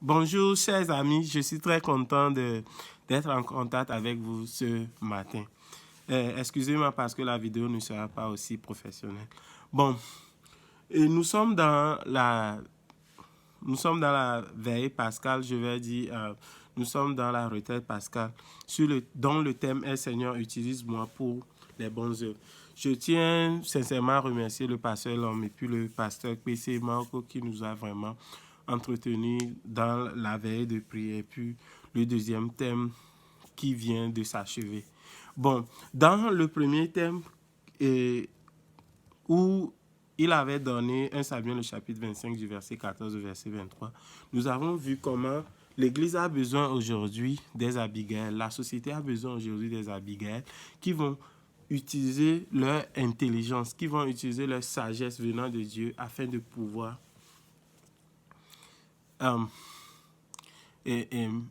Bonjour, chers amis. Je suis très content d'être en contact avec vous ce matin. Excusez-moi parce que la vidéo ne sera pas aussi professionnelle. Bon, et nous sommes dans la veille pascale, je vais dire, nous sommes dans la retraite pascale, dont le thème est Seigneur, utilise-moi pour les bonnes œuvres. Je tiens sincèrement à remercier le pasteur Lhomme et puis le pasteur PC Marco qui nous a vraiment entretenu dans la veille de prière. Et puis le deuxième thème qui vient de s'achever. Bon, dans le premier thème où il avait donné 1 Samuel le chapitre 25 du verset 14 au verset 23, nous avons vu comment l'Église a besoin aujourd'hui des Abigail, la société a besoin aujourd'hui des Abigail qui vont utiliser leur intelligence, qui vont utiliser leur sagesse venant de Dieu afin de pouvoir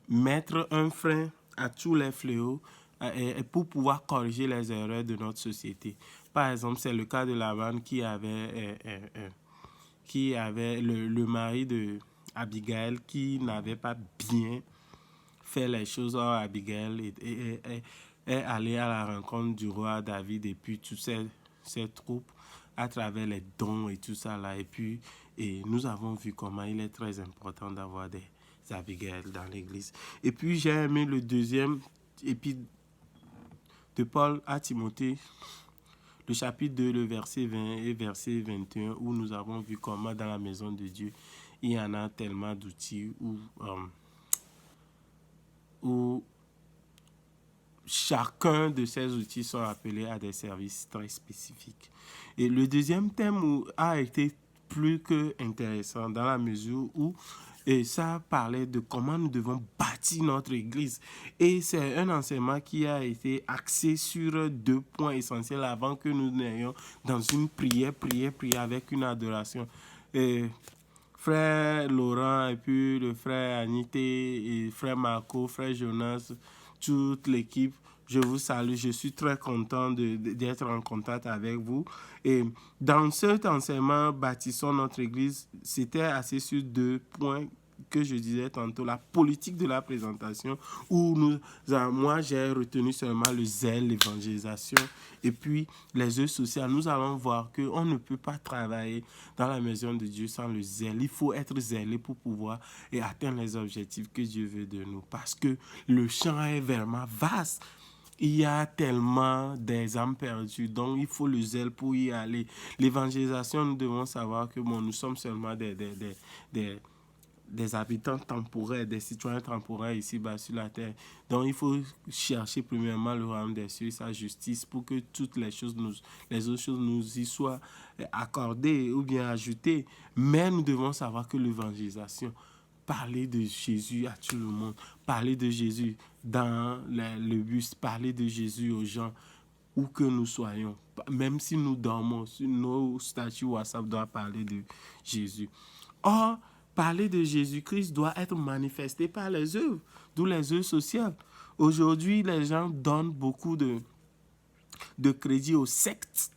mettre un frein à tous les fléaux et pour pouvoir corriger les erreurs de notre société. Par exemple, c'est le cas de Laban qui avait le mari de Abigail qui n'avait pas bien fait les choses. Or, Abigail est allée à la rencontre du roi David et puis toutes ses troupes à travers les dons et tout ça là. Et nous avons vu comment il est très important d'avoir des Abigail dans l'église. Et puis j'ai aimé le deuxième épître de Paul à Timothée, le chapitre 2, le verset 20 et verset 21, où nous avons vu comment dans la maison de Dieu, il y en a tellement d'outils où chacun de ces outils sont appelés à des services très spécifiques. Et le deuxième thème a été plus que intéressant dans la mesure où ça parlait de comment nous devons bâtir notre église. Et c'est un enseignement qui a été axé sur 2 points essentiels avant que nous n'ayons dans une prière avec une adoration. Et frère Laurent et puis le frère Anité et frère Marco, frère Jonas, toute l'équipe, je vous salue, je suis très content d'être en contact avec vous. Et dans cet enseignement, bâtissons notre église, c'était assez sur 2 points que je disais tantôt, la politique de la présentation, où moi j'ai retenu seulement le zèle, l'évangélisation, et puis les œuvres sociales. Nous allons voir qu'on ne peut pas travailler dans la maison de Dieu sans le zèle. Il faut être zélé pour pouvoir atteindre les objectifs que Dieu veut de nous, parce que le champ est vraiment vaste. Il y a tellement des âmes perdues, donc il faut le zèle pour y aller. L'évangélisation, nous devons savoir que nous sommes seulement des habitants temporaires, des citoyens temporaires ici-bas sur la terre. Donc il faut chercher premièrement le royaume des cieux et sa justice pour que toutes les autres choses nous y soient accordées ou bien ajoutées. Mais nous devons savoir que l'évangélisation, parler de Jésus à tout le monde, parler de Jésus dans le bus, parler de Jésus aux gens où que nous soyons, même si nous dormons, sur nos statuts WhatsApp doit parler de Jésus. Or, parler de Jésus-Christ doit être manifesté par les œuvres, d'où les œuvres sociales. Aujourd'hui, les gens donnent beaucoup de crédit aux sectes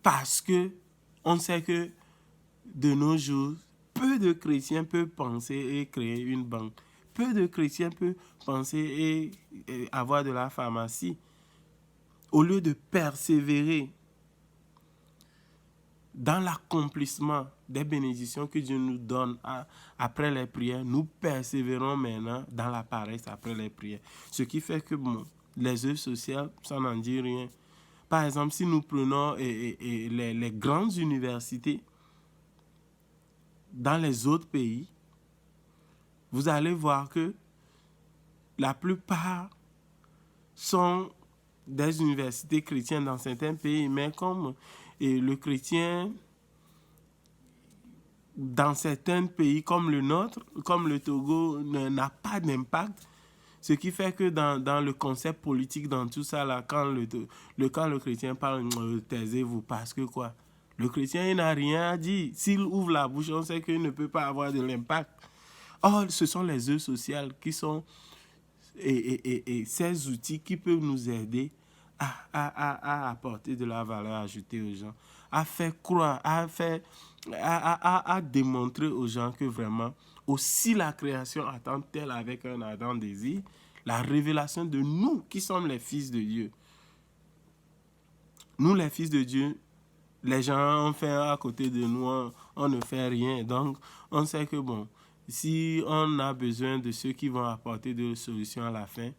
parce que on sait que de nos jours, peu de chrétiens peuvent penser et créer une banque. Peu de chrétiens peuvent penser et avoir de la pharmacie. Au lieu de persévérer dans l'accomplissement des bénédictions que Dieu nous donne après les prières, nous persévérons maintenant dans la paresse après les prières. Ce qui fait que les œuvres sociales, ça n'en dit rien. Par exemple, si nous prenons les grandes universités dans les autres pays, vous allez voir que la plupart sont des universités chrétiennes dans certains pays, mais comme le chrétien dans certains pays comme le nôtre, comme le Togo, n'a pas d'impact. Ce qui fait que dans le concept politique, dans tout ça, là, quand le chrétien parle, taisez-vous, parce que quoi? Le chrétien, il n'a rien à dire. S'il ouvre la bouche, on sait qu'il ne peut pas avoir de l'impact. Or, ce sont les œuvres sociales qui sont et ces outils qui peuvent nous aider à apporter de la valeur ajoutée aux gens, à faire croire, à faire a démontré aux gens que vraiment, aussi la création attend-elle avec un ardent désir la révélation de nous qui sommes les fils de Dieu. Nous, les fils de Dieu, les gens ont fait à côté de nous, on ne fait rien. Donc, on sait que bon, si on a besoin de ceux qui vont apporter des solutions à la fin,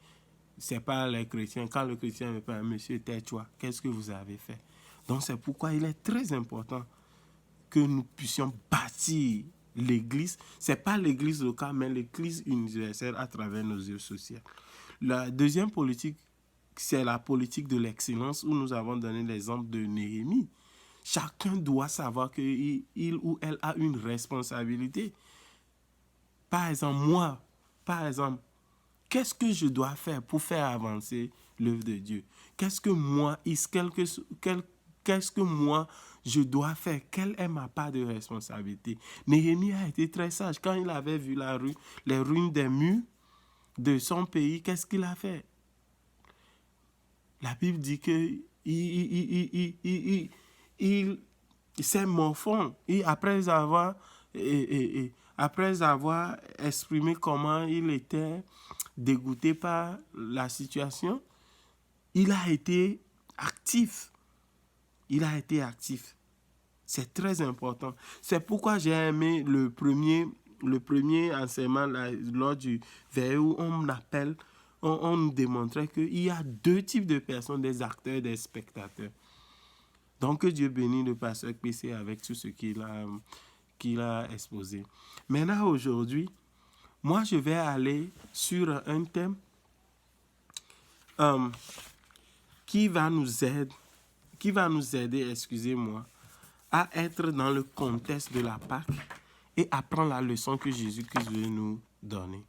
c'est pas les chrétiens. Quand le chrétien me parle, monsieur, tais-toi, qu'est-ce que vous avez fait? Donc, c'est pourquoi il est très important que nous puissions bâtir l'église. C'est pas l'église locale, mais l'église universelle à travers nos œuvres sociales. La deuxième politique, c'est la politique de l'excellence où nous avons donné l'exemple de Néhémie. Chacun doit savoir qu'il ou elle a une responsabilité. Par exemple, qu'est-ce que je dois faire pour faire avancer l'œuvre de Dieu? Qu'est-ce que moi, je dois faire? Quelle est ma part de responsabilité? Néhémie a été très sage. Quand il avait vu les ruines des murs de son pays, qu'est-ce qu'il a fait? La Bible dit que il s'est morfond. Et après avoir exprimé comment il était dégoûté par la situation, il a été actif. C'est très important. C'est pourquoi j'ai aimé le premier enseignement lors du veille où on nous démontrait qu'il y a deux types de personnes, des acteurs et des spectateurs. Donc que Dieu bénisse le pasteur PC avec tout ce qu'il a exposé. Maintenant, aujourd'hui, moi je vais aller sur un thème qui va nous aider, excusez-moi, à être dans le contexte de la Pâque et apprendre la leçon que Jésus-Christ veut nous donner.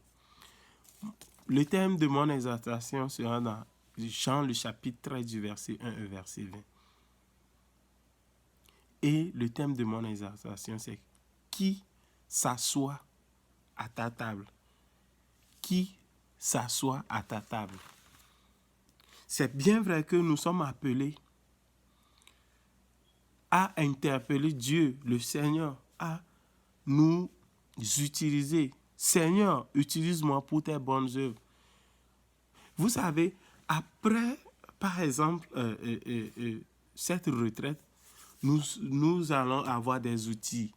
Le thème de mon exhortation sera dans Jean le chapitre 13 du verset 1 au verset 20. Et le thème de mon exhortation, c'est qui s'assoit à ta table? Qui s'assoit à ta table? C'est bien vrai que nous sommes appelés à interpeller Dieu, le Seigneur, à nous utiliser. Seigneur, utilise-moi pour tes bonnes œuvres. Vous savez, après, par exemple, cette retraite, nous allons avoir des outils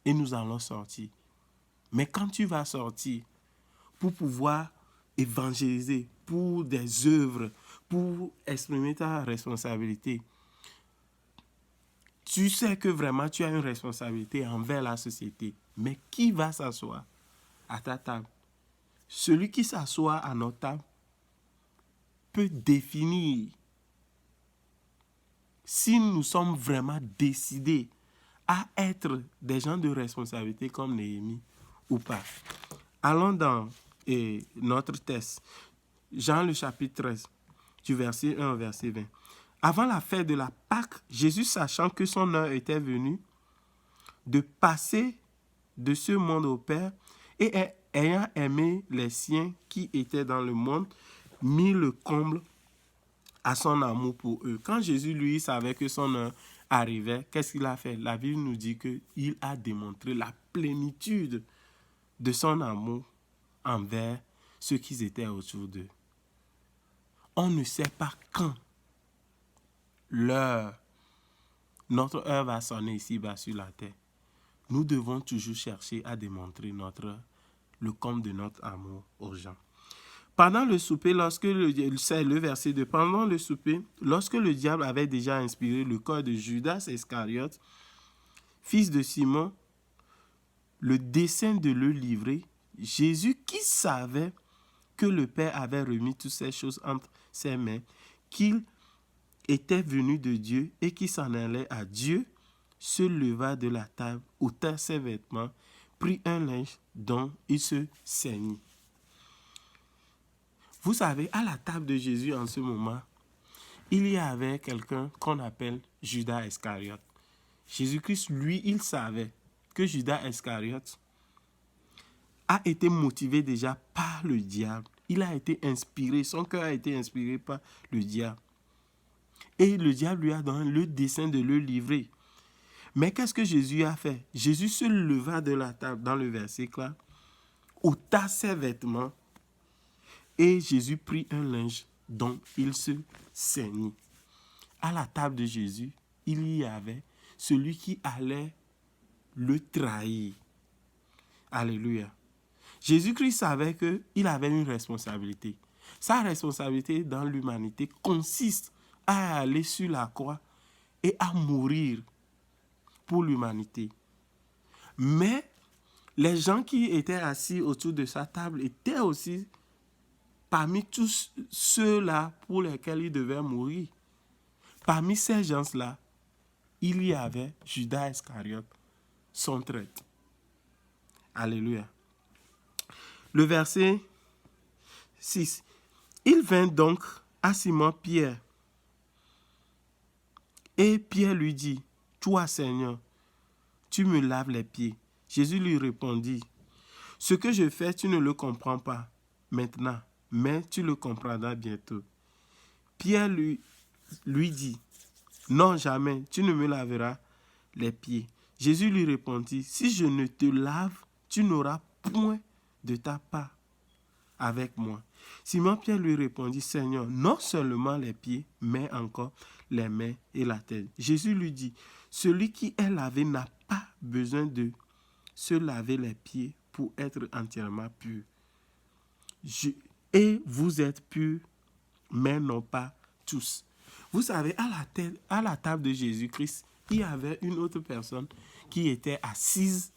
et nous allons sortir. Mais quand tu vas sortir pour pouvoir évangéliser, pour des œuvres, pour exprimer ta responsabilité, tu sais que vraiment tu as une responsabilité envers la société. Mais qui va s'asseoir à ta table? Celui qui s'assoit à notre table peut définir si nous sommes vraiment décidés à être des gens de responsabilité comme Néhémie ou pas. Allons dans notre texte. Jean le chapitre 13, du verset 1 au verset 20. Avant la fête de la Pâque, Jésus, sachant que son heure était venue de passer de ce monde au Père, et ayant aimé les siens qui étaient dans le monde, mit le comble à son amour pour eux. Quand Jésus, lui, savait que son heure arrivait, qu'est-ce qu'il a fait? La Bible nous dit qu'il a démontré la plénitude de son amour envers ceux qui étaient autour d'eux. On ne sait pas quand notre heure va sonner ici-bas sur la terre. Nous devons toujours chercher à démontrer le comble de notre amour aux gens. Pendant le souper, c'est le verset 2, pendant le souper, lorsque le diable avait déjà inspiré le corps de Judas Iscariote, fils de Simon, le dessein de le livrer, Jésus, qui savait que le Père avait remis toutes ces choses entre ses mains, qu'il était venu de Dieu et qui s'en allait à Dieu, se leva de la table, ôta ses vêtements, prit un linge dont il se ceignit. Vous savez, à la table de Jésus en ce moment, il y avait quelqu'un qu'on appelle Judas Iscariote. Jésus-Christ, lui, il savait que Judas Iscariote a été motivé déjà par le diable. Il a été inspiré, son cœur a été inspiré par le diable. Et le diable lui a donné le dessein de le livrer. Mais qu'est-ce que Jésus a fait? Jésus se leva de la table, dans le verset là, ôta ses vêtements, et Jésus prit un linge dont il se ceignit. À la table de Jésus, il y avait celui qui allait le trahir. Alléluia. Jésus-Christ savait qu'il avait une responsabilité. Sa responsabilité dans l'humanité consiste à aller sur la croix et à mourir pour l'humanité. Mais les gens qui étaient assis autour de sa table étaient aussi parmi tous ceux-là pour lesquels il devait mourir. Parmi ces gens-là, il y avait Judas Iscariote, son traître. Alléluia. Le verset 6. Il vint donc à Simon-Pierre. Et Pierre lui dit, « Toi, Seigneur, tu me laves les pieds. » Jésus lui répondit, « Ce que je fais, tu ne le comprends pas maintenant, mais tu le comprendras bientôt. » Pierre lui dit, « Non, jamais, tu ne me laveras les pieds. » Jésus lui répondit, « Si je ne te lave, tu n'auras point de ta part avec moi. » Simon-Pierre lui répondit, « Seigneur, non seulement les pieds, mais encore les mains et la tête. » Jésus lui dit, « Celui qui est lavé n'a pas besoin de se laver les pieds pour être entièrement pur. Et vous êtes purs, mais non pas tous. » Vous savez, à la table de Jésus-Christ, il y avait une autre personne qui était assise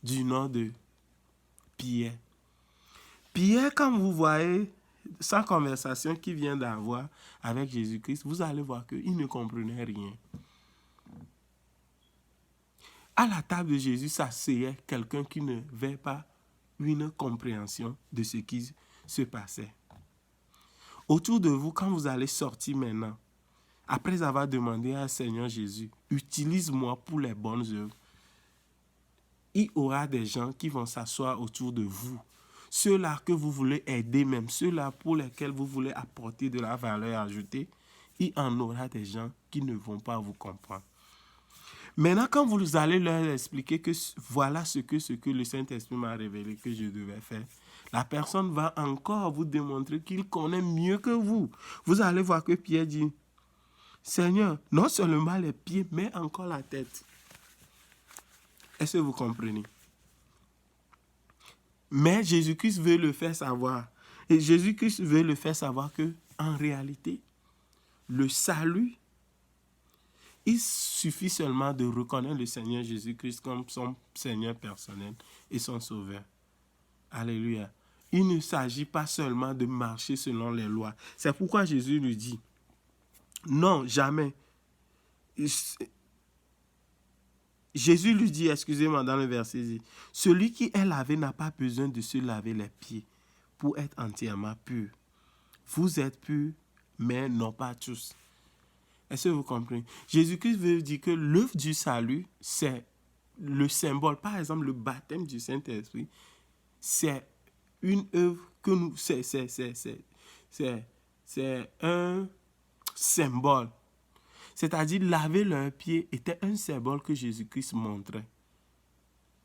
du nom de Pierre. Pierre, quand vous voyez sa conversation qu'il vient d'avoir avec Jésus-Christ, vous allez voir qu'il ne comprenait rien. À la table de Jésus s'asseyait quelqu'un qui n'avait pas une compréhension de ce qui se passait. Autour de vous, quand vous allez sortir maintenant, après avoir demandé à Seigneur Jésus, utilise-moi pour les bonnes œuvres, il y aura des gens qui vont s'asseoir autour de vous. Ceux-là que vous voulez aider même, ceux-là pour lesquels vous voulez apporter de la valeur ajoutée, il y en aura des gens qui ne vont pas vous comprendre. Maintenant, quand vous allez leur expliquer que voilà ce que le Saint-Esprit m'a révélé que je devais faire, la personne va encore vous démontrer qu'il connaît mieux que vous. Vous allez voir que Pierre dit, « Seigneur, non seulement les pieds, mais encore la tête. » Est-ce que vous comprenez? Mais Jésus-Christ veut le faire savoir. Et Jésus-Christ veut le faire savoir que, en réalité, le salut, il suffit seulement de reconnaître le Seigneur Jésus-Christ comme son Seigneur personnel et son Sauveur. Alléluia. Il ne s'agit pas seulement de marcher selon les lois. C'est pourquoi Jésus lui dit, non, jamais. Jésus lui dit, excusez-moi, dans le verset 10, « Celui qui est lavé n'a pas besoin de se laver les pieds pour être entièrement pur. Vous êtes purs, mais non pas tous. » Est-ce que vous comprenez? Jésus-Christ veut dire que l'œuvre du salut, c'est le symbole. Par exemple, le baptême du Saint-Esprit, c'est une œuvre que nous... C'est un symbole. C'est-à-dire, laver leurs pieds était un symbole que Jésus-Christ montrait.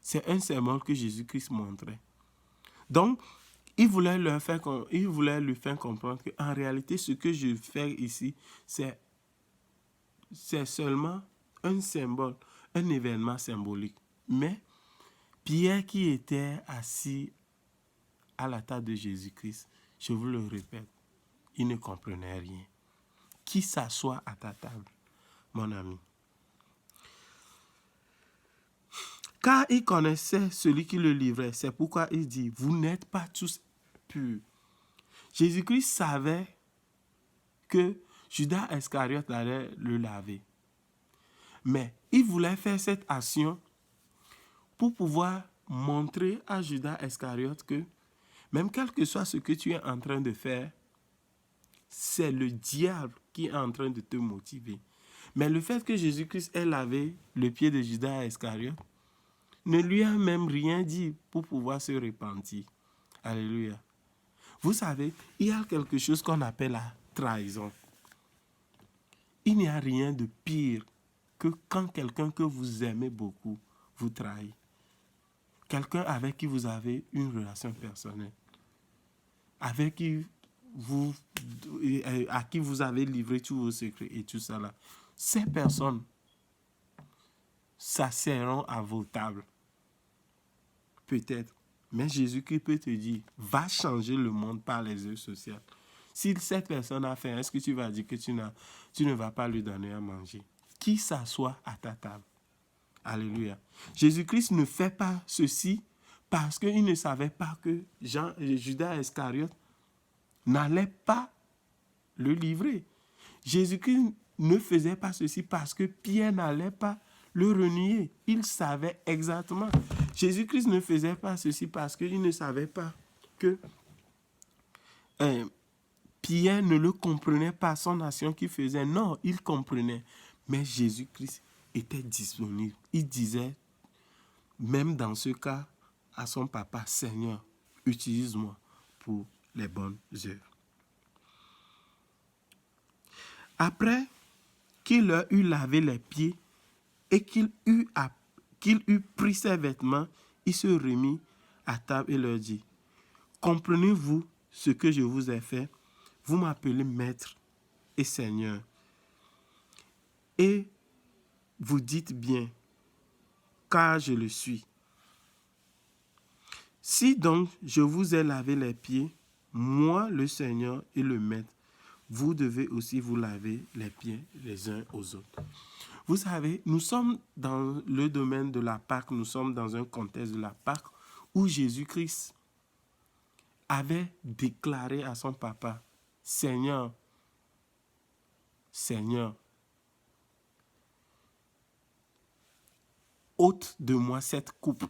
C'est un symbole que Jésus-Christ montrait. Donc, il voulait lui faire comprendre qu'en réalité, ce que je fais ici, c'est seulement un symbole, un événement symbolique. Mais Pierre qui était assis à la table de Jésus-Christ, je vous le répète, il ne comprenait rien. Qui s'assoit à ta table, mon ami? Car il connaissait celui qui le livrait. C'est pourquoi il dit, vous n'êtes pas tous purs. Jésus-Christ savait que Judas Iscariote allait le laver. Mais il voulait faire cette action pour pouvoir montrer à Judas Iscariote que même quel que soit ce que tu es en train de faire, c'est le diable qui est en train de te motiver. Mais le fait que Jésus-Christ ait lavé le pied de Judas Iscariote ne lui a même rien dit pour pouvoir se repentir. Alléluia. Vous savez, il y a quelque chose qu'on appelle la trahison. Il n'y a rien de pire que quand quelqu'un que vous aimez beaucoup vous trahit, quelqu'un avec qui vous avez une relation personnelle, avec qui à qui vous avez livré tous vos secrets et tout ça là, ces personnes s'asseyeront à vos tables. Peut-être. Mais Jésus-Christ peut te dire, va changer le monde par les œuvres sociales. Si cette personne a faim, est-ce que tu vas dire que tu ne vas pas lui donner à manger? Qui s'assoit à ta table? Alléluia. Jésus-Christ ne fait pas ceci parce qu'il ne savait pas que Judas Iscariote n'allait pas le livrer. Jésus-Christ ne faisait pas ceci parce que Pierre n'allait pas le renier. Il savait exactement. Jésus-Christ ne faisait pas ceci parce qu'il ne savait pas que Pierre ne le comprenait pas, son action qu'il faisait. Non, il comprenait. Mais Jésus-Christ était disponible. Il disait, même dans ce cas, à son papa, Seigneur, utilise-moi pour les bonnes œuvres. Après qu'il leur eut lavé les pieds et qu'il eut pris ses vêtements, il se remit à table et leur dit, comprenez-vous ce que je vous ai fait? Vous m'appelez maître et seigneur. Et vous dites bien, car je le suis. Si donc je vous ai lavé les pieds, moi le Seigneur et le maître, vous devez aussi vous laver les pieds les uns aux autres. Vous savez, nous sommes dans le domaine de la Pâque, nous sommes dans un contexte de la Pâque où Jésus-Christ avait déclaré à son papa, Seigneur, Seigneur, ôte de moi cette coupe.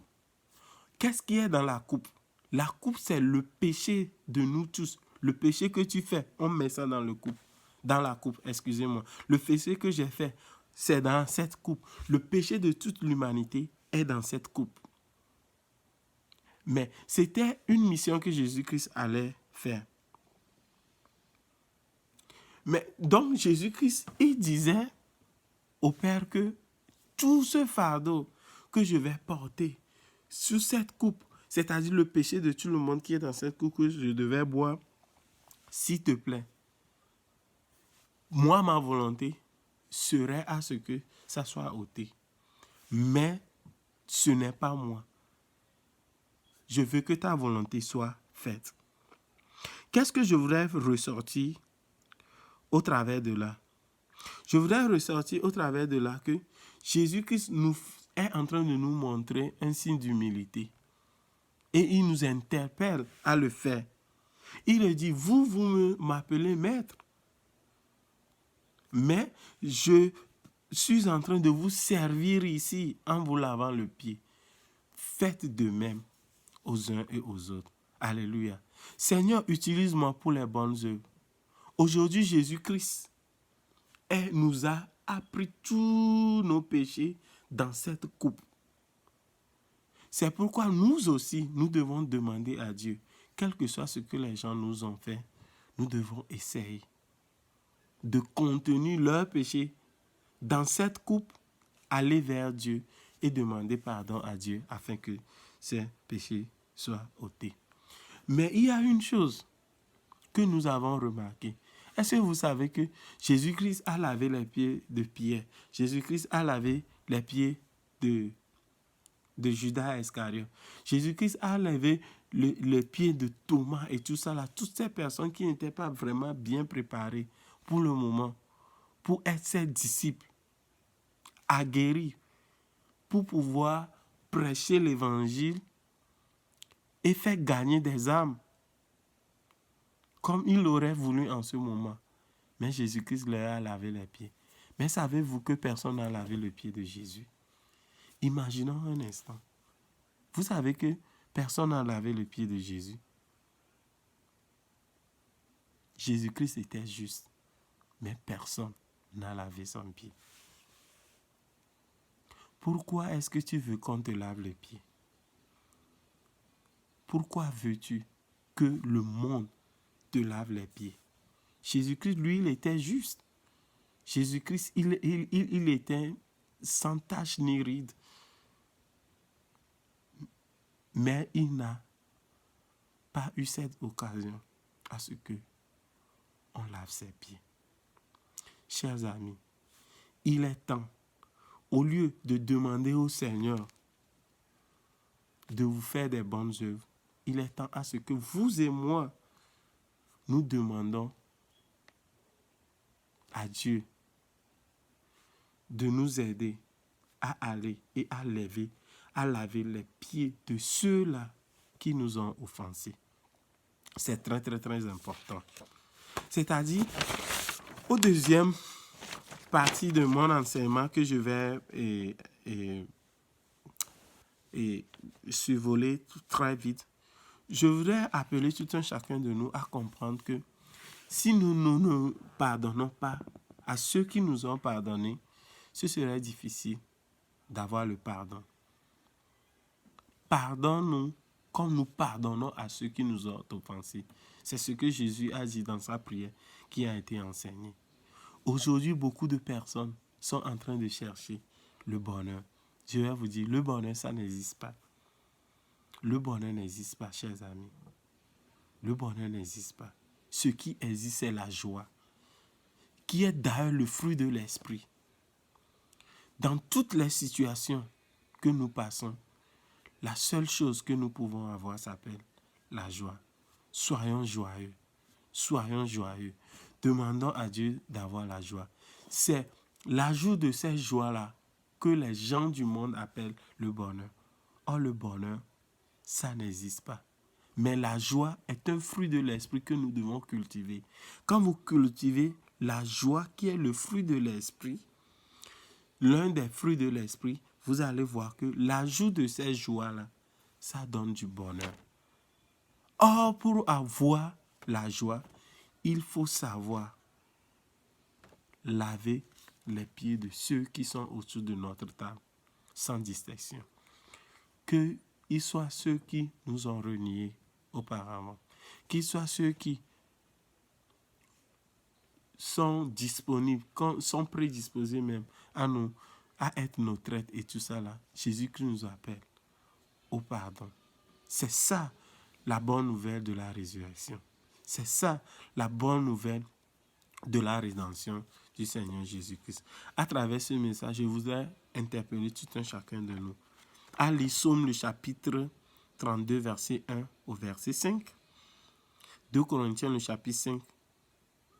Qu'est-ce qui est dans la coupe? La coupe, c'est le péché de nous tous. Le péché que tu fais, on met ça dans le coupe. Dans la coupe, excusez-moi. Le péché que j'ai fait, c'est dans cette coupe. Le péché de toute l'humanité est dans cette coupe. Mais c'était une mission que Jésus-Christ allait faire. Mais donc Jésus-Christ, il disait au Père que tout ce fardeau que je vais porter sur cette coupe, c'est-à-dire le péché de tout le monde qui est dans cette coupe que je devais boire, s'il te plaît, moi, ma volonté serait à ce que ça soit ôté. Mais ce n'est pas moi. Je veux que ta volonté soit faite. Qu'est-ce que je voudrais ressortir au travers de là? Je voudrais ressortir au travers de là que Jésus-Christ est en train de nous montrer un signe d'humilité. Et il nous interpelle à le faire. Il dit, vous m'appelez maître. Mais je suis en train de vous servir ici en vous lavant le pied. Faites de même aux uns et aux autres. Alléluia. Seigneur, utilise-moi pour les bonnes œuvres. Aujourd'hui, Jésus-Christ nous a appris tous nos péchés dans cette coupe. C'est pourquoi nous aussi, nous devons demander à Dieu, quel que soit ce que les gens nous ont fait, nous devons essayer de contenir leurs péchés dans cette coupe, aller vers Dieu et demander pardon à Dieu afin que ces péchés soient ôtés. Mais il y a une chose que nous avons remarquée. Est-ce que vous savez que Jésus-Christ a lavé les pieds de Pierre? Jésus-Christ a lavé les pieds de Judas Iscariote. Jésus-Christ a lavé les pieds de Thomas et tout ça là. Toutes ces personnes qui n'étaient pas vraiment bien préparées pour le moment, pour être ses disciples, aguerris, pour pouvoir prêcher l'évangile et faire gagner des âmes comme il aurait voulu en ce moment. Mais Jésus-Christ leur a lavé les pieds. Mais savez-vous que personne n'a lavé le pied de Jésus? Imaginons un instant. Vous savez que personne n'a lavé le pied de Jésus. Jésus-Christ était juste, mais personne n'a lavé son pied. Pourquoi est-ce que tu veux qu'on te lave les pieds? Pourquoi veux-tu que le monde te lave les pieds? Jésus-Christ, lui, il était juste. Jésus-Christ, il était sans tache ni ride. Mais il n'a pas eu cette occasion à ce que on lave ses pieds. Chers amis, il est temps, au lieu de demander au Seigneur de vous faire des bonnes œuvres, il est temps à ce que vous et moi, nous demandons à Dieu de nous aider à aller et à laver les pieds de ceux-là qui nous ont offensés. C'est très, très, très important. C'est-à-dire, au deuxième partie de mon enseignement que je vais survoler très vite, je voudrais appeler tout un chacun de nous à comprendre que si nous ne pardonnons pas à ceux qui nous ont pardonnés, ce serait difficile d'avoir le pardon. Pardonne-nous comme nous pardonnons à ceux qui nous ont offensés. C'est ce que Jésus a dit dans sa prière qui a été enseignée. Aujourd'hui, beaucoup de personnes sont en train de chercher le bonheur. Je vais vous dire, le bonheur, ça n'existe pas. Le bonheur n'existe pas, chers amis. Le bonheur n'existe pas. Ce qui existe, c'est la joie, qui est d'ailleurs le fruit de l'esprit. Dans toutes les situations que nous passons, la seule chose que nous pouvons avoir s'appelle la joie. Soyons joyeux. Soyons joyeux. Demandons à Dieu d'avoir la joie. C'est l'ajout de cette joie-là que les gens du monde appellent le bonheur. Or, le bonheur, ça n'existe pas. Mais la joie est un fruit de l'esprit que nous devons cultiver. Quand vous cultivez la joie qui est le fruit de l'esprit, l'un des fruits de l'esprit, vous allez voir que l'ajout de ces joies-là, ça donne du bonheur. Or, pour avoir la joie, il faut savoir laver les pieds de ceux qui sont autour de notre table, sans distinction. Qu'ils soient ceux qui nous ont reniés auparavant, qu'ils soient ceux qui sont disponibles, sont prédisposés même à être nos traites et tout ça là. Jésus-Christ nous appelle au pardon. C'est ça la bonne nouvelle de la résurrection. C'est ça la bonne nouvelle de la rédemption du Seigneur Jésus-Christ. À travers ce message, je voudrais interpeller tout un chacun de nous à lire Psaume le chapitre 32, verset 1 au verset 5. 2 Corinthiens le chapitre 5,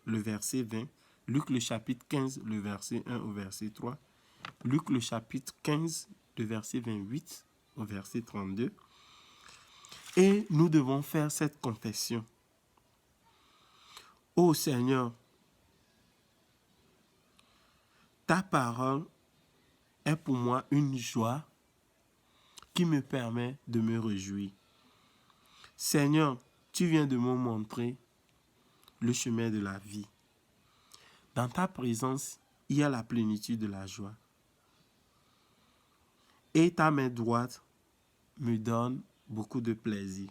le verset 20. Luc le chapitre 15, le verset 1 au verset 3. Luc le chapitre 15, le verset 28 au verset 32. Et nous devons faire cette confession. Ô Seigneur, ta parole est pour moi une joie qui me permet de me réjouir. Seigneur, tu viens de me montrer le chemin de la vie. Dans ta présence, il y a la plénitude de la joie. Et ta main droite me donne beaucoup de plaisir.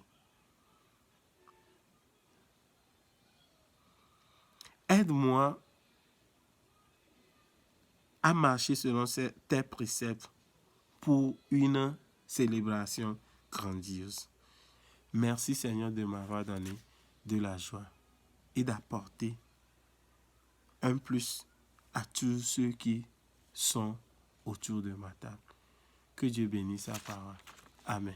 Aide-moi à marcher selon tes préceptes pour une célébration grandiose. Merci Seigneur de m'avoir donné de la joie et d'apporter un plus à tous ceux qui sont autour de ma table. Que Dieu bénisse sa parole. Amen.